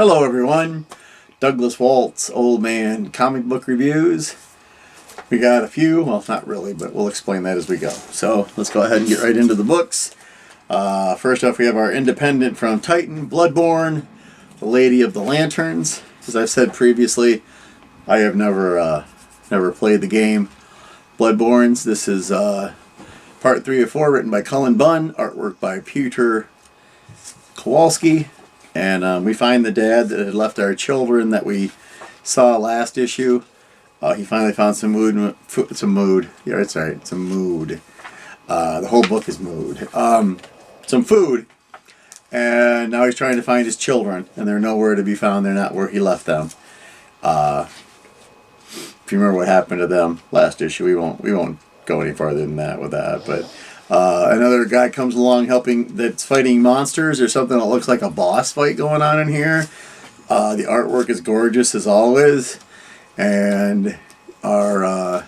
Hello everyone, Douglas Waltz, Old Man Comic Book Reviews. We got a few, well not really, but we'll explain that as we go. So let's go ahead and get right into the books. First off we have our independent from Titan, Bloodborne, The Lady of the Lanterns. As I've said previously, I have never played the game Bloodborne's. This is part 3 of 4, written by Cullen Bunn, artwork by Peter Kowalski. And we find the dad that had left our children that we saw last issue. He finally found some mood. Yeah, it's right. It's a mood. The whole book is mood. Some food. And now he's trying to find his children. And they're nowhere to be found. They're not where he left them. If you remember what happened to them last issue, we won't go any farther than that with that. But another guy comes along that's fighting monsters. There's something that looks like a boss fight going on in here. The artwork is gorgeous as always. And the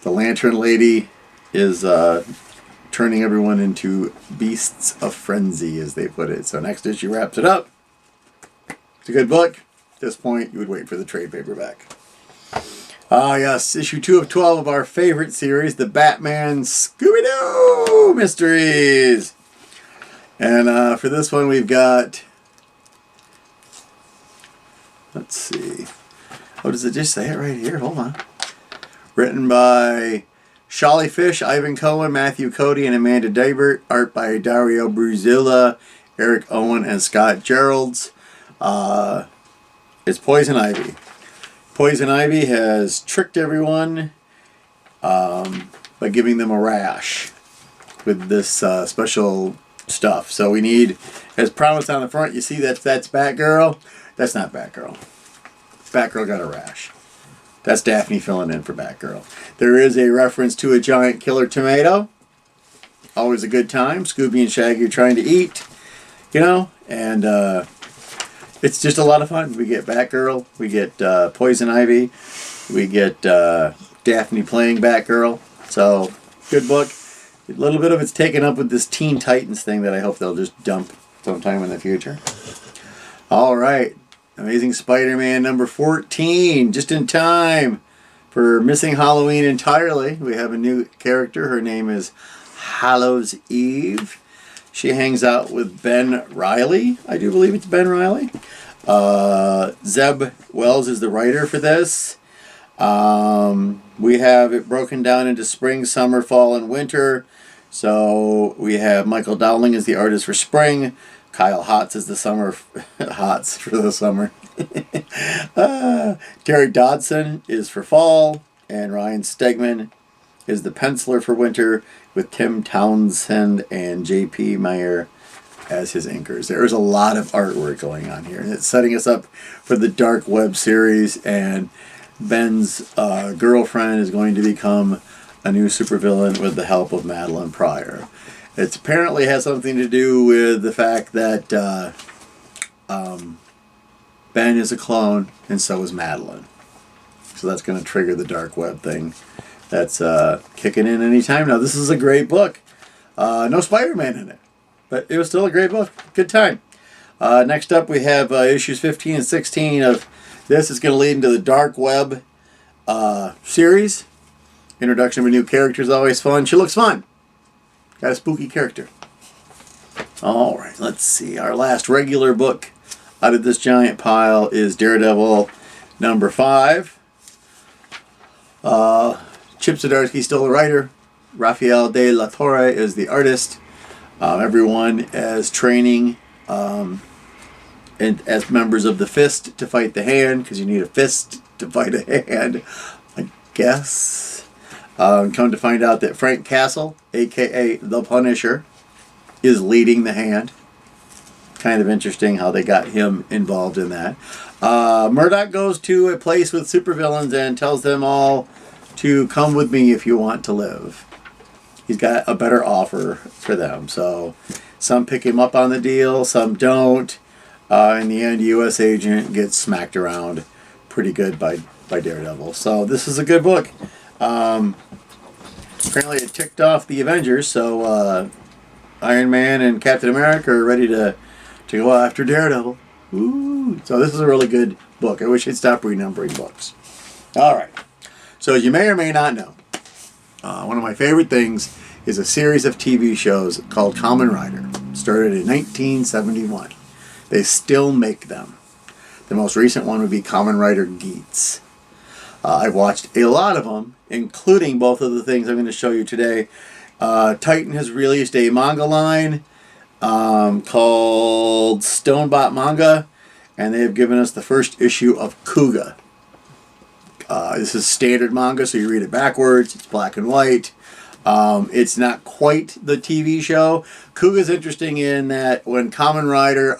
Lantern Lady is turning everyone into beasts of frenzy, as they put it. So next issue wraps it up. It's a good book. At this point, you would wait for the trade paperback. Yes, issue 2 of 12 of our favorite series, the Batman Scooby-Doo Mysteries. And for this one we've got, let's see, oh, does it just say it right here? Hold on. Written by Sholly Fish, Ivan Cohen, Matthew Cody, and Amanda Dibert. Art by Dario Bruzilla, Eric Owen, and Scott Geralds. It's Poison Ivy. Poison Ivy has tricked everyone by giving them a rash with this special stuff. So we need, as promised on the front, you see that's Batgirl. That's not Batgirl. Batgirl got a rash. That's Daphne filling in for Batgirl. There is a reference to a giant killer tomato. Always a good time. Scooby and Shaggy are trying to eat, you know, and it's just a lot of fun. We get Batgirl, we get Poison Ivy, we get Daphne playing Batgirl. So, good book. A little bit of it's taken up with this Teen Titans thing that I hope they'll just dump sometime in the future. Alright, Amazing Spider-Man number 14, just in time for Missing Halloween entirely. We have a new character. Her name is Hallows Eve. She hangs out with Ben Reilly. I do believe it's Ben Reilly. Zeb Wells is the writer for this. We have it broken down into spring, summer, fall, and winter. So we have Michael Dowling is the artist for spring. Kyle Hotz is the summer. Hotz for the summer. Terry Dodson is for fall. And Ryan Stegman is the penciler for winter, with Tim Townsend and J.P. Meyer as his inkers. There is a lot of artwork going on here. And it's setting us up for the Dark Web series, and Ben's girlfriend is going to become a new supervillain with the help of Madeline Pryor. It apparently has something to do with the fact that Ben is a clone, and so is Madeline. So that's going to trigger the Dark Web thing. That's kicking in any time now. This is a great book. No Spider-Man in it, but it was still a great book. Good time. Next up we have issues 15 and 16 of this. Is going to lead into the Dark Web series. Introduction of a new character is always fun. She looks fun. Got a spooky character. Alright, let's see. Our last regular book out of this giant pile is Daredevil number 5. Chip Zdarsky still the writer. Rafael de la Torre is the artist. Everyone as training and as members of the Fist to fight the Hand, because you need a fist to fight a hand, I guess. Come to find out that Frank Castle, a.k.a. The Punisher, is leading the Hand. Kind of interesting how they got him involved in that. Murdoch goes to a place with supervillains and tells them all to come with me if you want to live. He's got a better offer for them. So some pick him up on the deal, some don't. In the end, U.S. Agent gets smacked around pretty good by Daredevil. So this is a good book. Apparently it ticked off the Avengers, so Iron Man and Captain America are ready to go after Daredevil. Ooh. So this is a really good book. I wish I'd stop renumbering books. All right. So as you may or may not know, one of my favorite things is a series of TV shows called Kamen Rider. Started in 1971. They still make them. The most recent one would be Kamen Rider Geats. I've watched a lot of them, including both of the things I'm going to show you today. Titan has released a manga line called Stonebot Manga, and they have given us the first issue of Kuuga. This is standard manga, so you read it backwards. It's black and white. It's not quite the TV show. Kuuga's interesting in that when Kamen Rider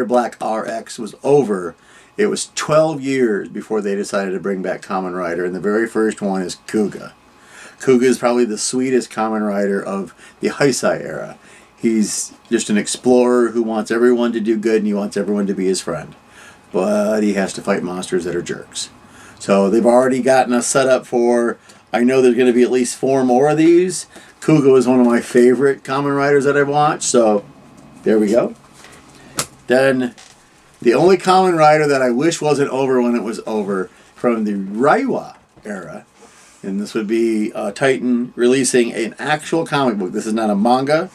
Black RX was over, it was 12 years before they decided to bring back Kamen Rider, and the very first one is Kuuga. Kuuga is probably the sweetest Kamen Rider of the Heisei era. He's just an explorer who wants everyone to do good and he wants everyone to be his friend. But he has to fight monsters that are jerks. So they've already gotten us set up for, I know there's going to be at least 4 more of these. Kuuga is one of my favorite Kamen Riders that I've watched, so there we go. Then the only Kamen Rider that I wish wasn't over when it was over from the Reiwa era, and this would be Titan releasing an actual comic book. This is not a manga.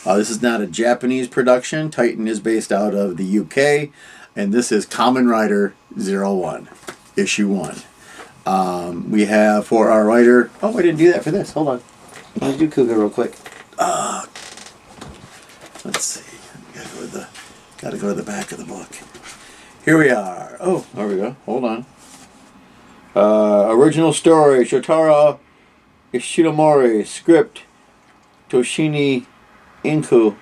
This is not a Japanese production. Titan is based out of the UK, and this is Kamen Rider 01, issue 1. We have for our writer... Oh, I didn't do that for this. Hold on. Let me do Kuuga real quick. Let's see. Gotta go to the back of the book. Here we are. Oh, there we go. Hold on. Original story, Shotaro Ishinomori. Script, Toshini Inku,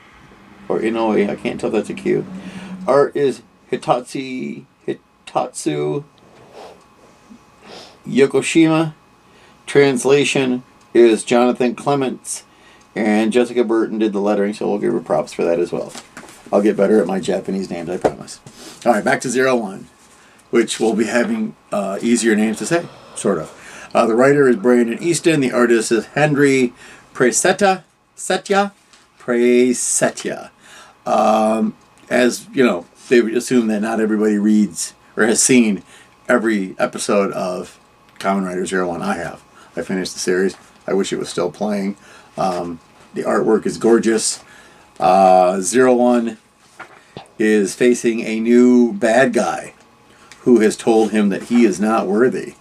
or Inoue. I can't tell if that's a Q. Art is Hitatsu Yokoshima. Translation is Jonathan Clements. And Jessica Burton did the lettering, so we'll give her props for that as well. I'll get better at my Japanese names, I promise. All right, back to 01. Which we'll be having easier names to say, sort of. The writer is Brandon Easton. The artist is Henry Presetya. As you know, they assume that not everybody reads or has seen every episode of Kamen Rider 01. I have. I finished the series. I wish it was still playing. The artwork is gorgeous. 01 is facing a new bad guy who has told him that he is not worthy.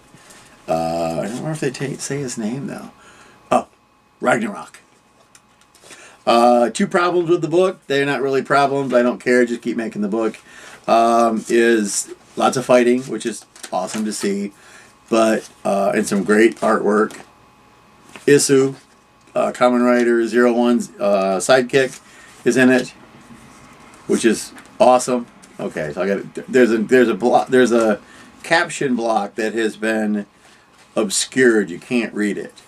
I don't know if they say his name, though. Oh, Ragnarok. 2 problems with the book. They're not really problems. I don't care. Just keep making the book. Is lots of fighting, which is awesome to see. But, and some great artwork. Isu, Kamen Rider 01's sidekick, is in it, which is awesome. Okay, so I got there's a caption block that has been obscured. You can't read it.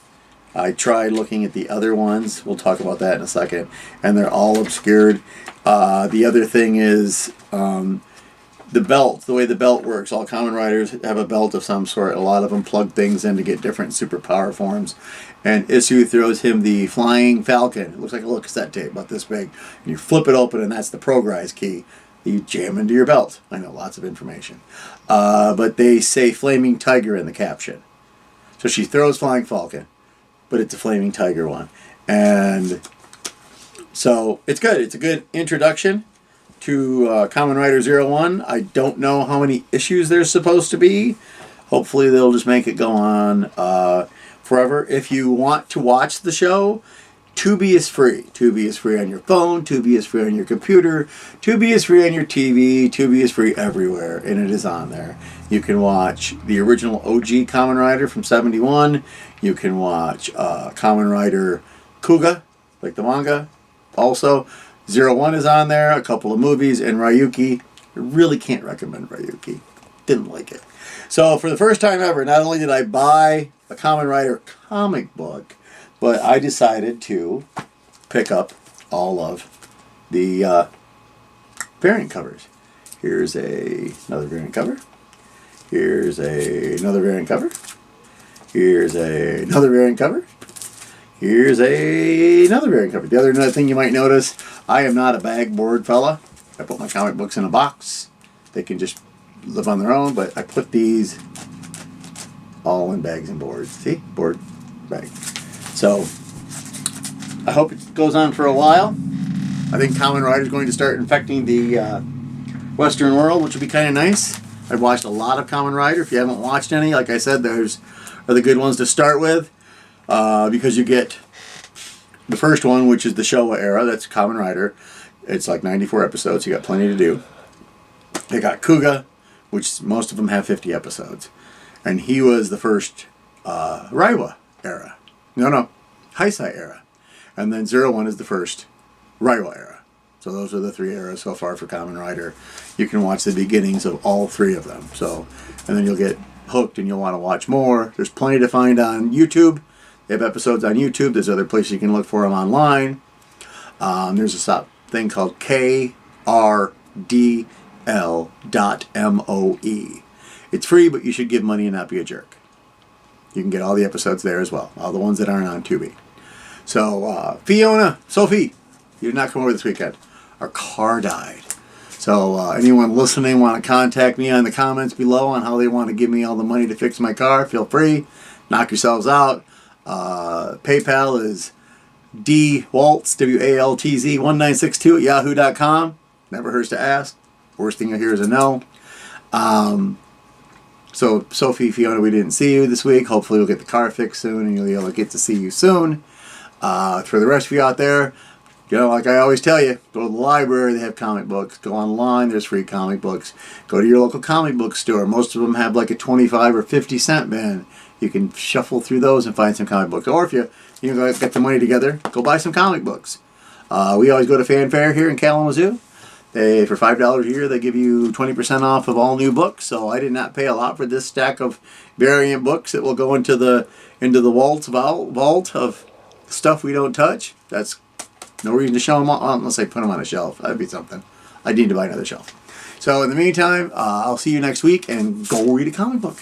I tried looking at the other ones. We'll talk about that in a second, and they're all obscured. The other thing is the belt. The way the belt works. All Kamen Riders have a belt of some sort. A lot of them plug things in to get different superpower forms. And Isu throws him the Flying Falcon. It looks like a little cassette tape about this big. And you flip it open, and that's the Progrise key. You jam into your belt. I know, lots of information. But they say Flaming Tiger in the caption. So she throws Flying Falcon, but it's a Flaming Tiger one. And so it's good. It's a good introduction to Kamen Rider 01. I don't know how many issues there's supposed to be. Hopefully they'll just make it go on forever. If you want to watch the show, Tubi is free. Tubi is free on your phone. Tubi is free on your computer. Tubi is free on your TV. Tubi is free everywhere, and it is on there. You can watch the original OG Kamen Rider from 71. You can watch Kamen Rider Kuuga, like the manga. Also, 01 is on there, a couple of movies, and Ryuki. I really can't recommend Ryuki. Didn't like it. So for the first time ever, not only did I buy a Kamen Rider comic book, but I decided to pick up all of the variant covers. Here's another variant cover. Here's another variant cover. Here's another variant cover. Here's another variant cover. The other thing you might notice, I am not a bag board fella. I put my comic books in a box. They can just live on their own, but I put these all in bags and boards. See? Board, bag. So, I hope it goes on for a while. I think Kamen Rider is going to start infecting the Western world, which would be kind of nice. I've watched a lot of Kamen Rider. If you haven't watched any, like I said, those are the good ones to start with, because you get the first one, which is the Showa era. That's Kamen Rider. It's like 94 episodes. You got plenty to do. They got Kuuga, which most of them have 50 episodes, and he was the first Reiwa era. No, Heisei era, and then 01 is the first Reiwa era. So those are the 3 eras so far for Kamen Rider. You can watch the beginnings of all 3 of them. So, and then you'll get hooked and you'll want to watch more. There's plenty to find on YouTube. They have episodes on YouTube. There's other places you can look for them online. There's a thing called KRDL.MOE. It's free, but you should give money and not be a jerk. You can get all the episodes there as well. All the ones that aren't on Tubi. So, Sophie, you did not come over this weekend. Our car died. So anyone listening want to contact me on the comments below on how they want to give me all the money to fix my car, feel free. Knock yourselves out. PayPal is dwaltz, WALTZ 1962 at yahoo.com. Never hurts to ask. Worst thing you'll hear is a no. So Sophie, Fiona, we didn't see you this week. Hopefully we'll get the car fixed soon and you'll be able to get to see you soon. For the rest of you out there, you know, like I always tell you, go to the library, they have comic books. Go online, there's free comic books. Go to your local comic book store. Most of them have like a 25 or 50 cent bin. You can shuffle through those and find some comic books. Or if you get the money together, go buy some comic books. We always go to Fanfare here in Kalamazoo. For $5 a year, they give you 20% off of all new books. So I did not pay a lot for this stack of variant books that will go into the vault of stuff we don't touch. That's no reason to show them all, unless I put them on a shelf. That'd be something. I need to buy another shelf. So in the meantime, I'll see you next week, and go read a comic book.